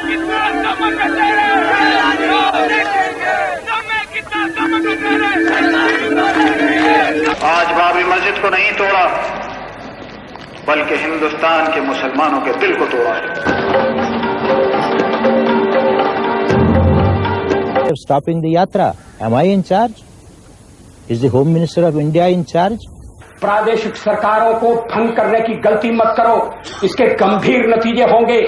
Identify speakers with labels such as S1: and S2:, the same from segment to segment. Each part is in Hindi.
S1: आज बाबरी मस्जिद को नहीं तोड़ा, बल्कि हिंदुस्तान के मुसलमानों के दिल को तोड़ा है।
S2: Stopping the yatra. Am I in charge? Is the Home Minister of India in charge?
S3: प्रादेशिक सरकारों को भंग करने की गलती मत करो, इसके गंभीर नतीजे होंगे।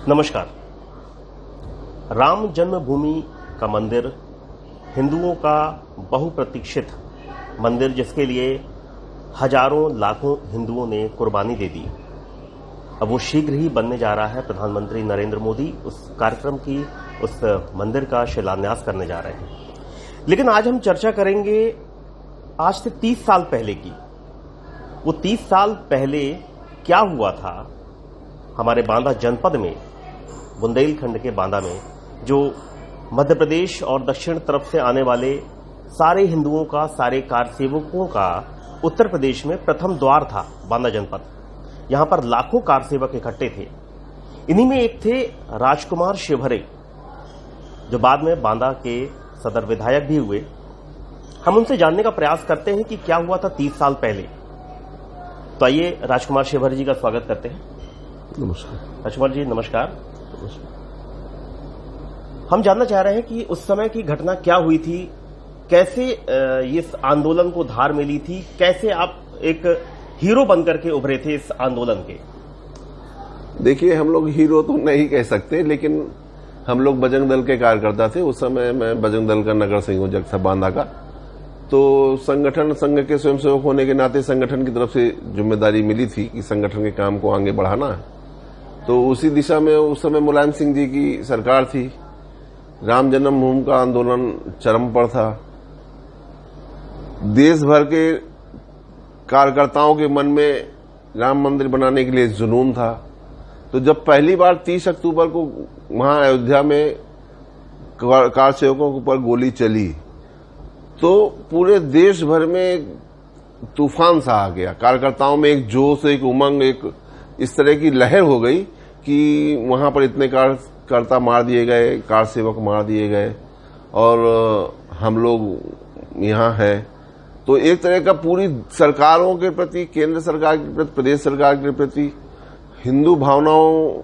S4: नमस्कार। राम जन्मभूमि का मंदिर हिंदुओं का बहुप्रतीक्षित मंदिर, जिसके लिए हजारों लाखों हिंदुओं ने कुर्बानी दे दी, अब वो शीघ्र ही बनने जा रहा है। प्रधानमंत्री नरेंद्र मोदी उस कार्यक्रम की, उस मंदिर का शिलान्यास करने जा रहे हैं। लेकिन आज हम चर्चा करेंगे आज से 30 साल पहले की। वो 30 साल पहले क्या हुआ था हमारे बांदा जनपद में, बुंदेलखंड के बांदा में, जो मध्य प्रदेश और दक्षिण तरफ से आने वाले सारे हिंदुओं का, सारे कारसेवकों का उत्तर प्रदेश में प्रथम द्वार था बांदा जनपद। यहां पर लाखों कारसेवक इकट्ठे थे। इन्हीं में एक थे राजकुमार शिवहरे, जो बाद में बांदा के सदर विधायक भी हुए। हम उनसे जानने का प्रयास करते हैं कि क्या हुआ था 30 साल पहले। तो आइए राजकुमार शिवहरे जी का स्वागत करते हैं।
S5: नमस्कार
S4: राजकुमार जी, नमस्कार। हम जानना चाह रहे हैं कि उस समय की घटना क्या हुई थी, कैसे इस आंदोलन को धार मिली थी, कैसे आप एक हीरो बनकर के उभरे थे इस आंदोलन के।
S5: देखिए, हम लोग हीरो तो नहीं कह सकते, लेकिन हम लोग बजरंग दल के कार्यकर्ता थे। उस समय मैं बजरंग दल का नगर संयोजक था बांदा का। तो संगठन, संघ के स्वयंसेवक होने के नाते संगठन की तरफ से जिम्मेदारी मिली थी कि संगठन के काम को आगे बढ़ाना है। तो उसी दिशा में उस समय मुलायम सिंह जी की सरकार थी। राम जन्मभूमि का आंदोलन चरम पर था। देश भर के कार्यकर्ताओं के मन में राम मंदिर बनाने के लिए जुनून था। तो जब पहली बार 30 अक्टूबर को वहां अयोध्या में कारसेवकों के ऊपर गोली चली, तो पूरे देश भर में तूफान सा आ गया। कार्यकर्ताओं में एक जोश, एक उमंग, एक इस तरह की लहर हो गई कि वहां पर इतने कार्यकर्ता मार दिए गए, कारसेवक मार दिए गए, और हम लोग यहाँ हैं। तो एक तरह का पूरी सरकारों के प्रति, केंद्र सरकार के प्रति, प्रदेश सरकार के प्रति हिंदू भावनाओं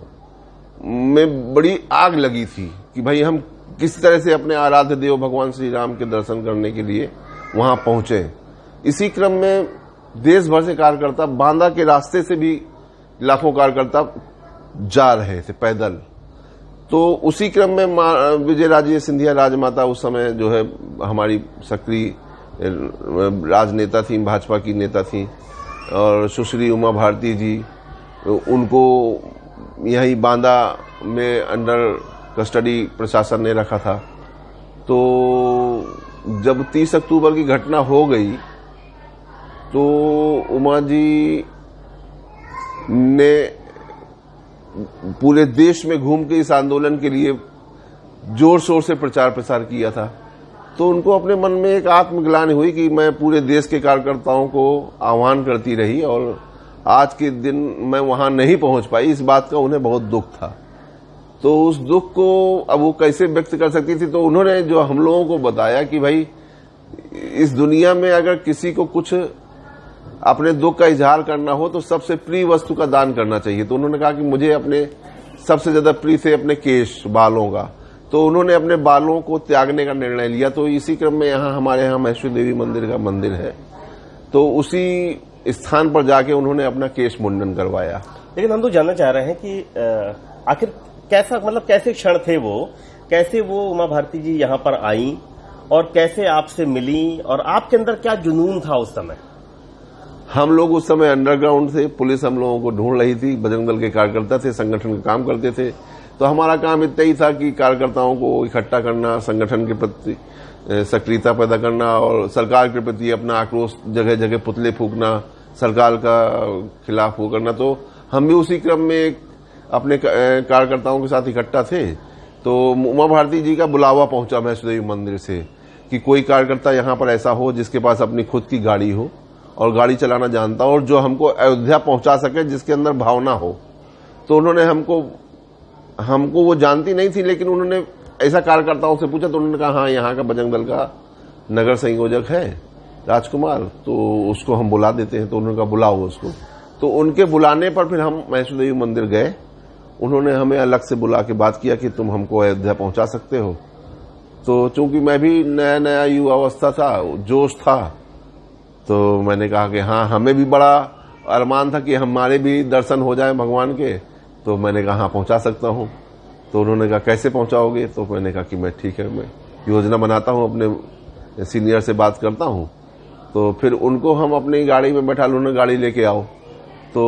S5: में बड़ी आग लगी थी कि भाई हम किस तरह से अपने आराध्य देव भगवान श्री राम के दर्शन करने के लिए वहां पहुंचे। इसी क्रम में देश भर से कार्यकर्ता, बांदा के रास्ते से भी लाखों कार्यकर्ता जा रहे थे पैदल। तो उसी क्रम में विजय राजे सिंधिया राजमाता उस समय जो है हमारी सक्रिय राजनेता थी, भाजपा की नेता थी, और सुश्री उमा भारती जी, उनको यही बांदा में अंडर कस्टडी प्रशासन ने रखा था। तो जब 30 अक्टूबर की घटना हो गई तो उमा जी ने पूरे देश में घूम के इस आंदोलन के लिए जोर शोर से प्रचार प्रसार किया था। तो उनको अपने मन में एक आत्मग्लानि हुई कि मैं पूरे देश के कार्यकर्ताओं को आह्वान करती रही और आज के दिन मैं वहां नहीं पहुंच पाई। इस बात का उन्हें बहुत दुख था। तो उस दुख को अब वो कैसे व्यक्त कर सकती थी, तो उन्होंने जो हम लोगों को बताया कि भाई इस दुनिया में अगर किसी को कुछ अपने दुख का इजहार करना हो तो सबसे प्रिय वस्तु का दान करना चाहिए। तो उन्होंने कहा कि मुझे अपने सबसे ज्यादा प्रिय थे अपने केश, बालों का। तो उन्होंने अपने बालों को त्यागने का निर्णय लिया। तो इसी क्रम में हमारे यहाँ महेश्वरी देवी मंदिर का मंदिर है, तो उसी स्थान पर जाके उन्होंने अपना केश मुंडन करवाया।
S4: लेकिन हम तो जानना चाह रहे हैं कि आखिर कैसा, मतलब कैसे क्षण थे वो, कैसे वो उमा भारती जी यहाँ पर आई और कैसे आपसे मिली, और आपके अंदर क्या जुनून था उस समय?
S5: हम लोग उस समय अंडरग्राउंड थे, पुलिस हम लोगों को ढूंढ रही थी, बजरंग दल के कार्यकर्ता थे, संगठन का काम करते थे। तो हमारा काम इतना ही था कि कार्यकर्ताओं को इकट्ठा करना, संगठन के प्रति सक्रियता पैदा करना और सरकार के प्रति अपना आक्रोश, जगह जगह पुतले फूंकना, सरकार का खिलाफ वो करना। तो हम भी उसी क्रम में अपने कार्यकर्ताओं के साथ इकट्ठा थे। तो उमा भारती जी का बुलावा पहुंचा महेश्वरी देवी मंदिर से कि कोई कार्यकर्ता यहाँ पर ऐसा हो जिसके पास अपनी खुद की गाड़ी हो और गाड़ी चलाना जानता हो और जो हमको अयोध्या पहुंचा सके, जिसके अंदर भावना हो। तो उन्होंने हमको वो जानती नहीं थी, लेकिन उन्होंने ऐसा कार्यकर्ताओं से पूछा तो उन्होंने कहा हाँ यहाँ का बजरंग दल का नगर संयोजक है राजकुमार, तो उसको हम बुला देते हैं। तो उन्होंने कहा बुलाओ उसको। तो उनके बुलाने पर फिर हम वैष्णो देवी मंदिर गए। उन्होंने हमें अलग से बुला के बात किया कि तुम हमको अयोध्या पहुंचा सकते हो। तो चूंकि मैं भी नया नया युवावस्था था, जोश था, तो मैंने कहा कि हाँ, हमें भी बड़ा अरमान था कि हमारे भी दर्शन हो जाए भगवान के। तो मैंने कहा हाँ पहुंचा सकता हूं। तो उन्होंने कहा कैसे पहुंचाओगे? तो मैंने कहा कि मैं ठीक है, मैं योजना बनाता हूं, अपने सीनियर से बात करता हूं। तो फिर उनको हम अपनी गाड़ी में बैठा, उन्होंने गाड़ी लेके आओ। तो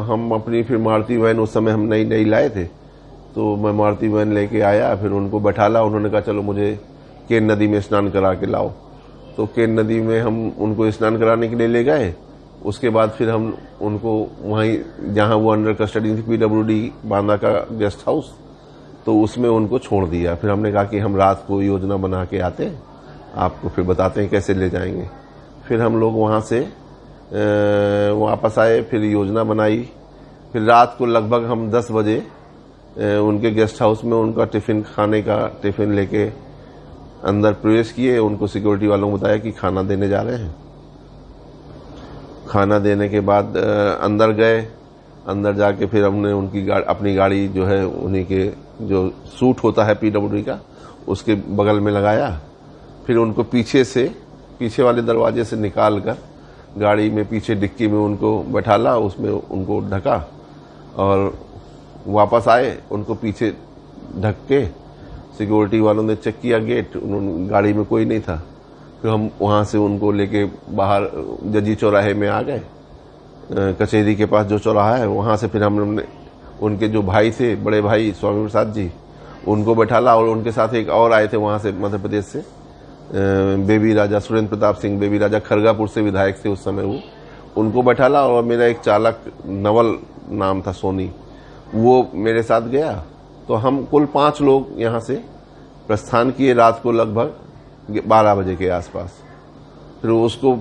S5: हम अपनी फिर मारुति वैन, उस समय हम नई नई लाए थे, तो मैं मारुति वैन लेके आया, फिर उनको बैठाला। उन्होंने कहा चलो मुझे केन नदी में स्नान करा के लाओ। तो केन नदी में हम उनको स्नान कराने के लिए ले गए। उसके बाद फिर हम उनको वहीं, जहां वो अंडर कस्टडी थी, PWD बांदा का गेस्ट हाउस, तो उसमें उनको छोड़ दिया। फिर हमने कहा कि हम रात को योजना बना के आते हैं, आपको फिर बताते हैं कैसे ले जाएंगे। फिर हम लोग वहां से वापस आए, फिर योजना बनाई। फिर रात को लगभग हम 10 बजे उनके गेस्ट हाउस में उनका टिफिन, खाने का टिफिन लेके अंदर प्रवेश किए। उनको सिक्योरिटी वालों को बताया कि खाना देने जा रहे हैं। खाना देने के बाद अंदर गए। अंदर जाके फिर हमने उनकी अपनी गाड़ी जो है, उन्हीं के जो सूट होता है PWD का, उसके बगल में लगाया। फिर उनको पीछे वाले दरवाजे से निकाल कर गाड़ी में पीछे डिक्की में उनको बैठाला, उसमें उनको ढका और वापस आए। उनको पीछे ढक के सिक्योरिटी वालों ने चेक किया गेट, गाड़ी में कोई नहीं था। फिर हम वहां से उनको लेके बाहर जजी चौराहे में आ गए, कचहरी के पास जो चौराहा है, वहां से फिर हमने उनके जो भाई थे, बड़े भाई स्वामी प्रसाद जी, उनको बैठाला। और उनके साथ एक और आए थे वहां से, मध्य प्रदेश से, बेबी राजा, सुरेंद्र प्रताप सिंह बेबी राजा, खरगापुर से विधायक थे उस समय वो, उनको बैठाला। और मेरा एक चालक, नवल नाम था, सोनी, वो मेरे साथ गया। तो हम कुल 5 लोग यहाँ से प्रस्थान किए रात को लगभग 12 बजे के आसपास। फिर उसको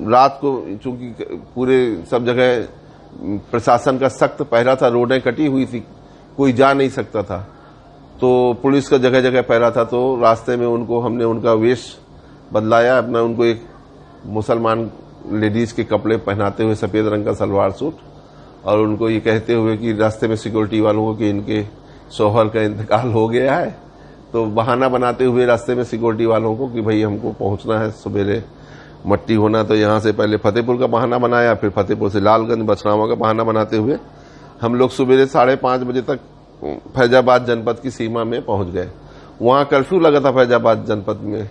S5: रात को, चूंकि पूरे सब जगह प्रशासन का सख्त पहरा था, रोडें कटी हुई थी, कोई जा नहीं सकता था, तो पुलिस का जगह जगह पहरा था। तो रास्ते में हमने उनका वेश बदलाया अपना, उनको एक मुसलमान लेडीज के कपड़े पहनाते हुए, सफेद रंग का सलवार सूट, और उनको ये कहते हुए कि रास्ते में सिक्योरिटी वालों को कि इनके शौहर का इंतकाल हो गया है। तो बहाना बनाते हुए रास्ते में सिक्योरिटी वालों को कि भाई हमको पहुंचना है सवेरे, मट्टी होना। तो यहाँ से पहले फतेहपुर का बहाना बनाया, फिर फतेहपुर से लालगंज, बछरावा का बहाना बनाते हुए हम लोग सवेरे 5:30 बजे तक फैजाबाद जनपद की सीमा में पहुंच गए। वहां कर्फ्यू लगा था फैजाबाद जनपद में।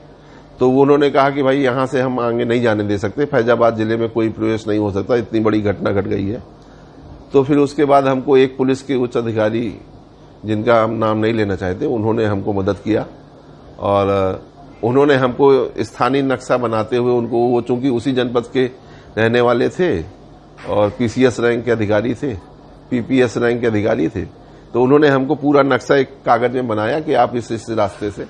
S5: तो उन्होंने कहा कि भाई यहाँ से हम आगे नहीं जाने दे सकते, फैजाबाद जिले में कोई प्रवेश नहीं हो सकता, इतनी बड़ी घटना घट गई है। तो फिर उसके बाद हमको एक पुलिस के उच्च अधिकारी, जिनका हम नाम नहीं लेना चाहते, उन्होंने हमको मदद किया और उन्होंने हमको स्थानीय नक्शा बनाते हुए उनको, वो चूंकि उसी जनपद के रहने वाले थे और PCS रैंक के अधिकारी थे, PPS रैंक के अधिकारी थे, तो उन्होंने हमको पूरा नक्शा एक कागज में बनाया कि आप इस रास्ते से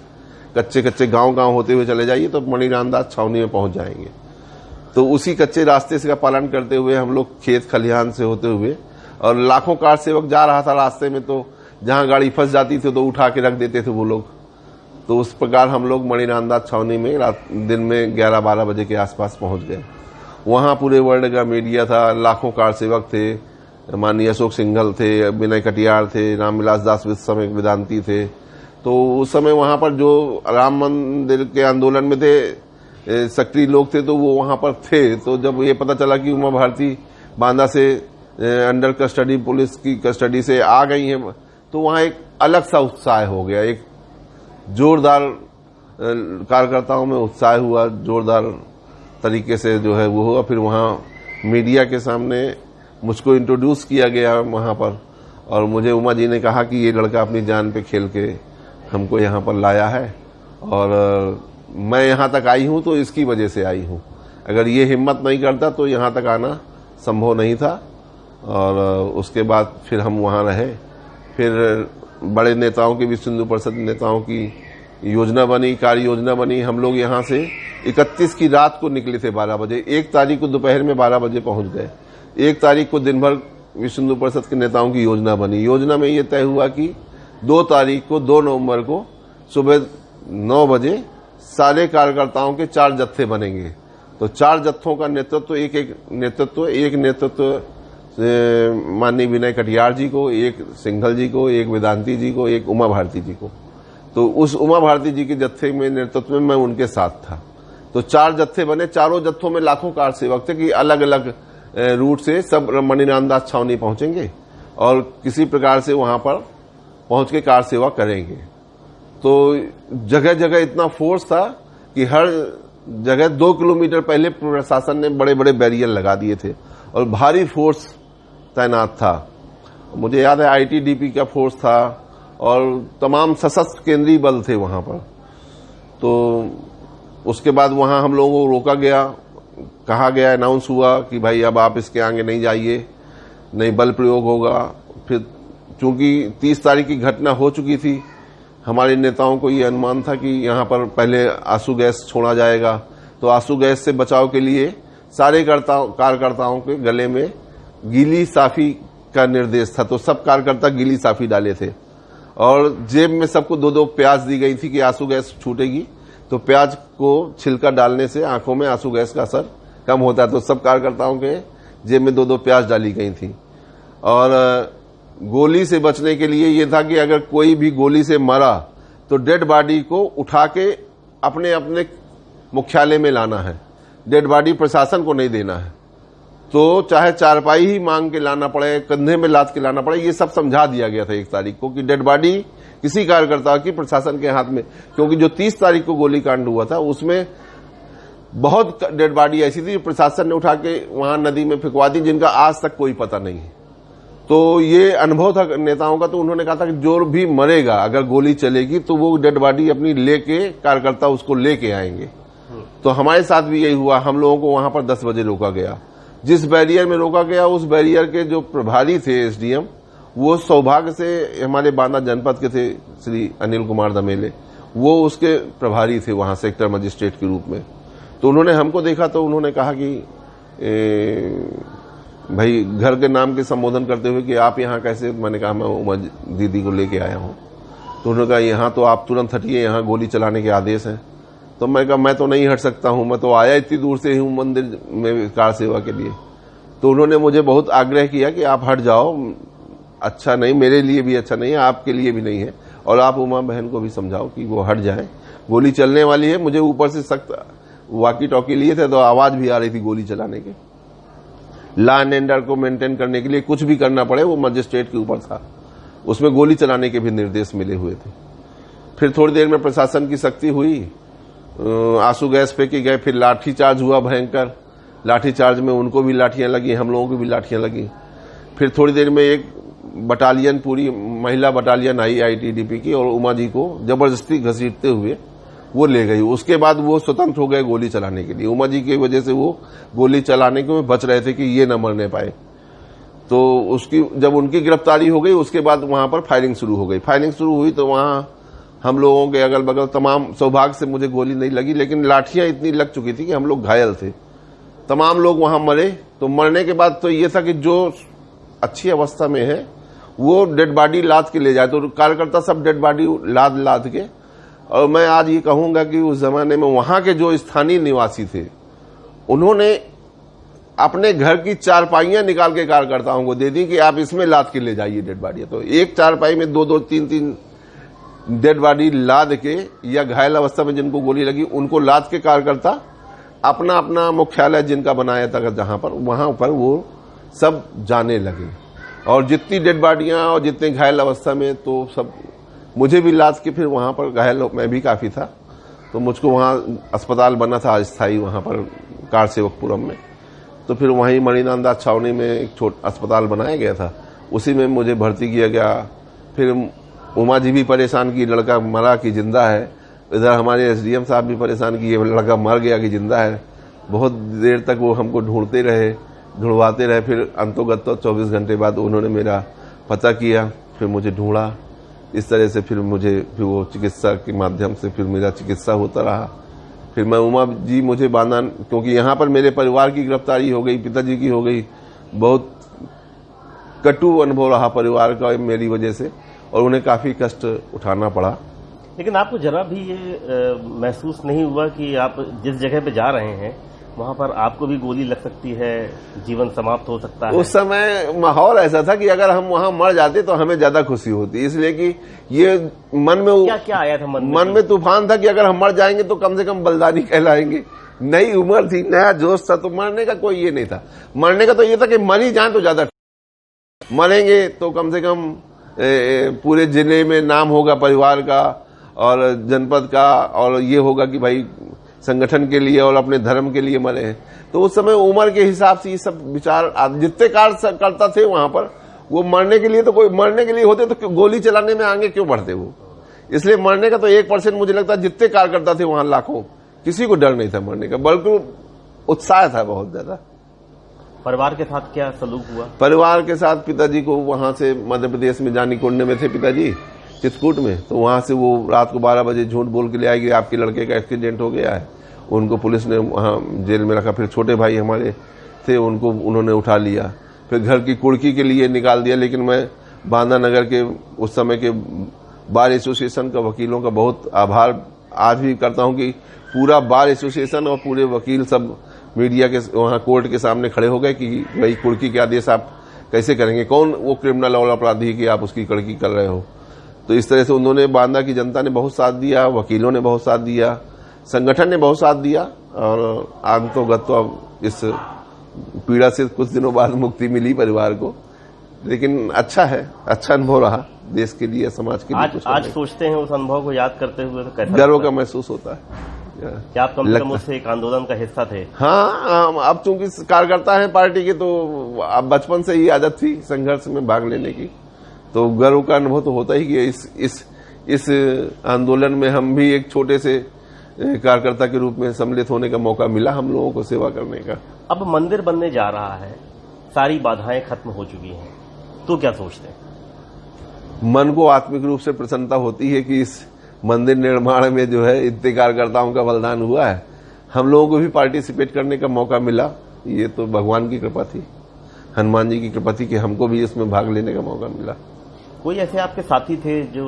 S5: कच्चे कच्चे गांव होते हुए चले जाइए तो मणिरामदास छावनी में पहुंच जाएंगे। तो उसी कच्चे रास्ते से का पालन करते हुए हम लोग खेत खलिहान से होते हुए, और लाखों कार सेवक जा रहा था रास्ते में, तो जहां गाड़ी फंस जाती थी तो उठा के रख देते थे वो लोग। तो उस प्रकार हम लोग मणिरामदास छावनी में दिन में 11-12 बजे के आसपास पहुंच गए। वहां पूरे वर्ल्ड का मीडिया था, लाखों कार सेवक थे, माननीय अशोक सिंघल थे, विनय कटियार थे, रामविलास दास समय वेदांती थे। तो उस समय वहां पर जो राम मंदिर के आंदोलन में थे सक्रिय लोग थे, तो वो वहां पर थे। तो जब ये पता चला कि उमा भारती बांदा से अंडर कस्टडी, पुलिस की कस्टडी से आ गई हैं, तो वहां एक अलग सा उत्साह हो गया, एक जोरदार कार्यकर्ताओं में उत्साह हुआ, जोरदार तरीके से जो है वो हुआ। फिर वहां मीडिया के सामने मुझको इंट्रोड्यूस किया गया वहां पर, और मुझे उमा जी ने कहा कि ये लड़का अपनी जान पे खेल के हमको यहाँ पर लाया है, और मैं यहाँ तक आई हूँ तो इसकी वजह से आई हूँ। अगर ये हिम्मत नहीं करता तो यहाँ तक आना संभव नहीं था। और उसके बाद फिर हम वहाँ रहे। फिर बड़े नेताओं की, विश्व हिंदू परिषद नेताओं की योजना बनी, कार्य योजना बनी। हम लोग यहाँ से 31 की रात को निकले थे 12 बजे, 1 तारीख को दोपहर में 12 बजे पहुंच गए। 1 तारीख को दिन भर विश्व हिंदू परिषद के नेताओं की योजना बनी। योजना में ये तय हुआ कि 2 तारीख को 2 नवंबर को सुबह 9 बजे सारे कार्यकर्ताओं के 4 जत्थे बनेंगे। तो 4 जत्थों का नेतृत्व एक नेतृत्व माननीय विनय कटियार जी को, एक सिंघल जी को, एक वेदांती जी को, एक उमा भारती जी को। तो उस उमा भारती जी के जत्थे में नेतृत्व में मैं उनके साथ था। तो 4 जत्थे बने। चारों जत्थों में लाखों कार सेवक थे कि अलग अलग रूट से सब मणिरामदास छावनी पहुंचेंगे और किसी प्रकार से वहां पर पहुंच के कार सेवा करेंगे। तो जगह जगह इतना फोर्स था कि हर जगह 2 किलोमीटर पहले प्रशासन ने बड़े बड़े बैरियर लगा दिए थे और भारी फोर्स तैनात था। मुझे याद है आईटीडीपी का फोर्स था और तमाम सशस्त्र केंद्रीय बल थे वहां पर। तो उसके बाद वहां हम लोगों को रोका गया, कहा गया, अनाउंस हुआ कि भाई अब आप इसके आगे नहीं जाइए, नहीं बल प्रयोग होगा। फिर चूंकि 30 तारीख की घटना हो चुकी थी, हमारे नेताओं को ये अनुमान था कि यहां पर पहले आंसू गैस छोड़ा जाएगा। तो आंसू गैस से बचाव के लिए सारे कार्यकर्ताओं के गले में गीली साफी का निर्देश था। तो सब कार्यकर्ता गीली साफी डाले थे और जेब में सबको 2-2 प्याज दी गई थी कि आंसू गैस छूटेगी तो प्याज को छिलका डालने से आंखों में आंसू गैस का असर कम होता है। तो सब कार्यकर्ताओं के जेब में 2-2 प्याज डाली गई थी। और गोली से बचने के लिए यह था कि अगर कोई भी गोली से मरा तो डेड बॉडी को उठा के अपने अपने मुख्यालय में लाना है, डेड बॉडी प्रशासन को नहीं देना है। तो चाहे चारपाई ही मांग के लाना पड़े, कंधे में लाद के लाना पड़े, ये सब समझा दिया गया था 1 तारीख को कि डेड बॉडी किसी कार्यकर्ता की प्रशासन के हाथ में। क्योंकि जो 30 तारीख को गोलीकांड हुआ था उसमें बहुत डेड बॉडी ऐसी थी प्रशासन ने उठा के वहां नदी में फेंकवा दी, जिनका आज तक कोई पता नहीं है। तो ये अनुभव था नेताओं का। तो उन्होंने कहा था कि जो भी मरेगा अगर गोली चलेगी तो वो डेड बॉडी अपनी लेके कार्यकर्ता उसको लेके आएंगे। तो हमारे साथ भी यही हुआ। हम लोगों को वहां पर 10 बजे रोका गया। जिस बैरियर में रोका गया उस बैरियर के जो प्रभारी थे एसडीएम, वो सौभाग्य से हमारे बांदा जनपद के थे श्री अनिल कुमार दमेले, वो उसके प्रभारी थे वहां सेक्टर मजिस्ट्रेट के रूप में। तो उन्होंने हमको देखा तो उन्होंने कहा कि भाई घर के नाम के संबोधन करते हुए कि आप यहाँ कैसे। मैंने कहा मैं उमा दीदी को लेके आया हूँ। तो उन्होंने कहा यहाँ तो आप तुरंत हटिए, यहाँ गोली चलाने के आदेश हैं। तो मैं कहा मैं तो नहीं हट सकता हूँ, मैं तो आया इतनी दूर से हूँ मंदिर में कार सेवा के लिए। तो उन्होंने मुझे बहुत आग्रह किया कि आप हट जाओ, अच्छा नहीं, मेरे लिए भी अच्छा नहीं है, आपके लिए भी नहीं है, और आप उमा बहन को भी समझाओ कि वो हट जाए, गोली चलने वाली है। मुझे ऊपर से सख्त वाकी टॉकी लिए थे तो आवाज भी आ रही थी गोली चलाने के। लॉ एंड ऑर्डर को मेंटेन करने के लिए कुछ भी करना पड़े वो मजिस्ट्रेट के ऊपर था। उसमें गोली चलाने के भी निर्देश मिले हुए थे। फिर थोड़ी देर में प्रशासन की सख्ती हुई, आंसू गैस फेंके गए, फिर लाठीचार्ज हुआ भयंकर। लाठीचार्ज में उनको भी लाठियां लगी, हम लोगों को भी लाठियां लगी। फिर थोड़ी देर में एक बटालियन, पूरी महिला बटालियन आई आईटीडीपी की, और उमा जी को जबरदस्ती घसीटते हुए वो ले गई। उसके बाद वो स्वतंत्र हो गए गोली चलाने के लिए। उमा जी की वजह से वो गोली चलाने के बच रहे थे कि ये न मरने पाए। तो उसकी जब उनकी गिरफ्तारी हो गई उसके बाद वहां पर फायरिंग शुरू हो गई। फायरिंग शुरू हुई तो वहां हम लोगों के अगल बगल तमाम, सौभाग्य से मुझे गोली नहीं लगी, लेकिन लाठियां इतनी लग चुकी थी कि हम लोग घायल थे। तमाम लोग वहां मरे। तो मरने के बाद तो ये था कि जो अच्छी अवस्था में है वो डेड बॉडी लाद के ले जाए। तो कार्यकर्ता सब डेड बॉडी लाद के, और मैं आज ये कहूंगा कि उस जमाने में वहां के जो स्थानीय निवासी थे उन्होंने अपने घर की चारपाइयां निकाल के कार्यकर्ताओं को दे दी कि आप इसमें लाद के ले जाइए डेड बॉडी। तो एक चारपाई में 2-2, 3-3 डेड बॉडी लाद के, या घायल अवस्था में जिनको गोली लगी उनको लाद के कार्यकर्ता अपना अपना मुख्यालय जिनका बनाया था जहां पर, वहां पर वो सब जाने लगे। और जितनी डेड बॉडियां और जितने घायल अवस्था में, तो सब मुझे भी लाद के, फिर वहां पर घायल मैं भी काफी था, तो मुझको वहां अस्पताल बना था अस्थायी वहां पर कार सेवकपुरम में। तो फिर वहीं मणिनांदास छावनी में एक छोटा अस्पताल बनाया गया था, उसी में मुझे भर्ती किया गया। फिर उमा जी भी परेशान की लड़का मरा कि जिंदा है, इधर हमारे एसडीएम साहब भी परेशान की ये लड़का मर गया कि जिंदा है। बहुत देर तक वो हमको ढूंढते रहे, ढूंढवाते रहे। फिर अंतोगत 24 घंटे बाद उन्होंने मेरा पता किया, फिर मुझे ढूंढा, इस तरह से फिर वो चिकित्सा के माध्यम से फिर मेरा चिकित्सा होता रहा। फिर मैं उमा जी मुझे बांदा, क्योंकि यहाँ पर मेरे परिवार की गिरफ्तारी हो गई, पिताजी की हो गई, बहुत कटु अनुभव रहा परिवार का मेरी वजह से, और उन्हें काफी कष्ट उठाना पड़ा।
S4: लेकिन आपको जरा भी ये महसूस नहीं हुआ कि आप जिस जगह पे जा रहे हैं वहां पर आपको भी गोली लग सकती है, जीवन समाप्त हो सकता है?
S5: उस समय माहौल ऐसा था कि अगर हम वहां मर जाते तो हमें ज्यादा खुशी होती, इसलिए कि ये मन में
S4: क्या आया था
S5: मन में तूफान था कि अगर हम मर जाएंगे तो कम से कम बलिदानी कहलाएंगे। नई उम्र थी, नया जोश था, तो मरने का कोई ये नहीं था। मरने का तो ये था कि मर ही जाए तो ज्यादा, मरेंगे तो कम से कम पूरे जिले में नाम होगा परिवार का और जनपद का, और ये होगा कि भाई संगठन के लिए और अपने धर्म के लिए मरे हैं। तो उस समय उम्र के हिसाब से ये सब विचार, जितने कार्यकर्ता थे वहां पर, वो मरने के लिए तो कोई मरने के लिए होते तो गोली चलाने में आगे क्यों बढ़ते वो। इसलिए मरने का तो 1% मुझे लगता है, जितने कार्यकर्ता थे वहां लाखों, किसी को डर नहीं था मरने का, बल्कि उत्साह था बहुत ज्यादा।
S4: परिवार के साथ क्या सलूक हुआ? परिवार
S5: के साथ पिताजी को वहां से मध्य प्रदेश में जानी कुंड में थे पिताजी, चित्रकूट में, तो वहां से वो रात को 12 बजे झूठ बोल के ले आएगी, आपके लड़के का एक्सीडेंट हो गया है। उनको पुलिस ने वहां जेल में रखा। फिर छोटे भाई हमारे थे, उनको उन्होंने उठा लिया, फिर घर की कुर्की के लिए निकाल दिया। लेकिन मैं बांदा नगर के उस समय के बार एसोसिएशन का, वकीलों का बहुत आभार आज भी करता हूं कि पूरा बार एसोसिएशन और पूरे वकील सब मीडिया के वहां कोर्ट के सामने खड़े हो गए कि भाई कुर्की के आदेश आप कैसे करेंगे, कौन वो क्रिमिनल और अपराधी कि आप उसकी कड़की कर रहे हो। तो इस तरह से उन्होंने, बांदा की जनता ने बहुत साथ दिया, वकीलों ने बहुत साथ दिया, संगठन ने बहुत साथ दिया, और आंतोगत तो अब इस पीड़ा से कुछ दिनों बाद मुक्ति मिली परिवार को। लेकिन अच्छा है, अच्छा अनुभव रहा देश के लिए, समाज के लिए।
S4: आज सोचते हैं उस अनुभव को याद करते हुए तो कैसा
S5: गर्व का महसूस होता है।
S4: क्या आप कम से कम उससे एक आंदोलन का हिस्सा थे?
S5: हाँ, अब चूंकि कार्यकर्ता है पार्टी के, तो अब बचपन से ही आदत थी संघर्ष में भाग लेने की, तो गर्व का अनुभव तो होता ही कि इस आंदोलन में हम भी एक छोटे से कार्यकर्ता के रूप में सम्मिलित होने का मौका मिला, हम लोगों को सेवा करने का।
S4: अब मंदिर बनने जा रहा है, सारी बाधाएं खत्म हो चुकी हैं, तो क्या सोचते हैं?
S5: मन को आत्मिक रूप से प्रसन्नता होती है कि इस मंदिर निर्माण में जो है इतने कार्यकर्ताओं का बलिदान हुआ है, हम लोगों को भी पार्टिसिपेट करने का मौका मिला। ये तो भगवान की कृपा थी, हनुमान जी की कृपा थी कि हमको भी इसमें भाग लेने का मौका मिला।
S4: कोई ऐसे आपके साथी थे जो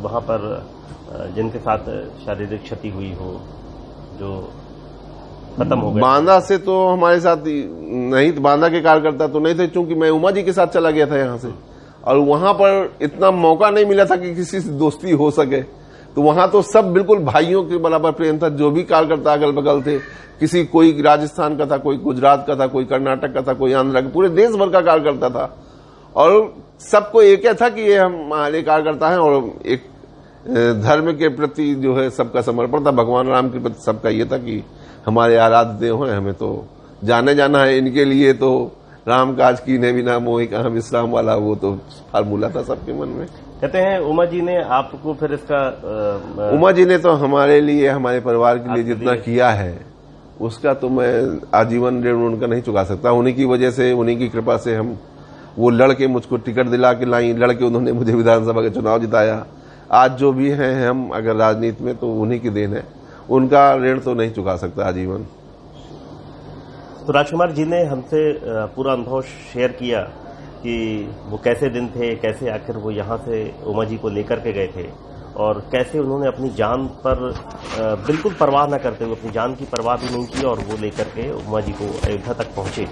S4: वहां पर जिनके साथ शारीरिक क्षति हुई हो, जो खत्म हो गए?
S5: बांदा से तो हमारे साथ नहीं, बांदा के कार्यकर्ता तो नहीं थे, चूंकि मैं उमा जी के साथ चला गया था यहाँ से, और वहां पर इतना मौका नहीं मिला था कि किसी से दोस्ती हो सके। तो वहां तो सब बिल्कुल भाइयों के बराबर प्रेम था। जो भी कार्यकर्ता अगल बगल थे, कोई राजस्थान का था, कोई गुजरात का था, कोई कर्नाटक का था, कोई आंध्र का, पूरे देश भर का कार्यकर्ता था, और सबको एक था कि ये हमारे कार्यकर्ता हैं, और एक धर्म के प्रति जो है सबका समर्पण था, भगवान राम के प्रति सबका ये था कि हमारे आराध्य देव हैं, हमें तो जाने जाना है इनके लिए, तो राम काज की ने बिना मोहि कहा विश्राम वाला, वो तो फार्मूला था सबके मन में।
S4: कहते हैं उमा जी ने आपको फिर इसका
S5: उमा जी ने तो हमारे लिए, हमारे परिवार के लिए जितना किया है उसका तो मैं आजीवन ऋण उनका नहीं चुका सकता। उन्हीं की वजह से, उन्हीं की कृपा से हम, वो लड़के मुझको टिकट दिला के लाई, लड़के उन्होंने मुझे विधानसभा के चुनाव जिताया। आज जो भी हैं हम अगर राजनीति में, तो उन्हीं की देन है, उनका ऋण तो नहीं चुका सकता आजीवन।
S4: तो राजकुमार जी ने हमसे पूरा अनुभव शेयर किया कि वो कैसे दिन थे, कैसे आखिर वो यहाँ से उमा जी को लेकर के गए थे, और कैसे उन्होंने अपनी जान पर बिल्कुल परवाह न करते हुए, अपनी जान की परवाह भी नहीं की, और वो लेकर के उमा जी को अयोध्या तक पहुंचे।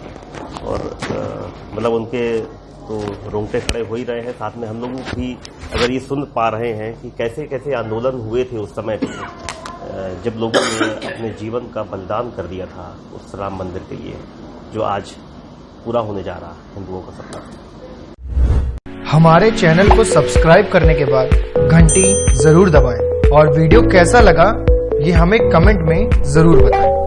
S4: और मतलब उनके तो रोंगटे खड़े हो ही रहे हैं, साथ में हम लोग भी अगर ये सुन पा रहे हैं कि कैसे कैसे आंदोलन हुए थे उस समय पे, जब लोगों ने अपने जीवन का बलिदान कर दिया था उस राम मंदिर के लिए, जो आज पूरा होने जा रहा हिंदुओं का सपना।
S6: हमारे चैनल को सब्सक्राइब करने के बाद घंटी जरूर दबाएं, और वीडियो कैसा लगा ये हमें कमेंट में जरूर बताएं।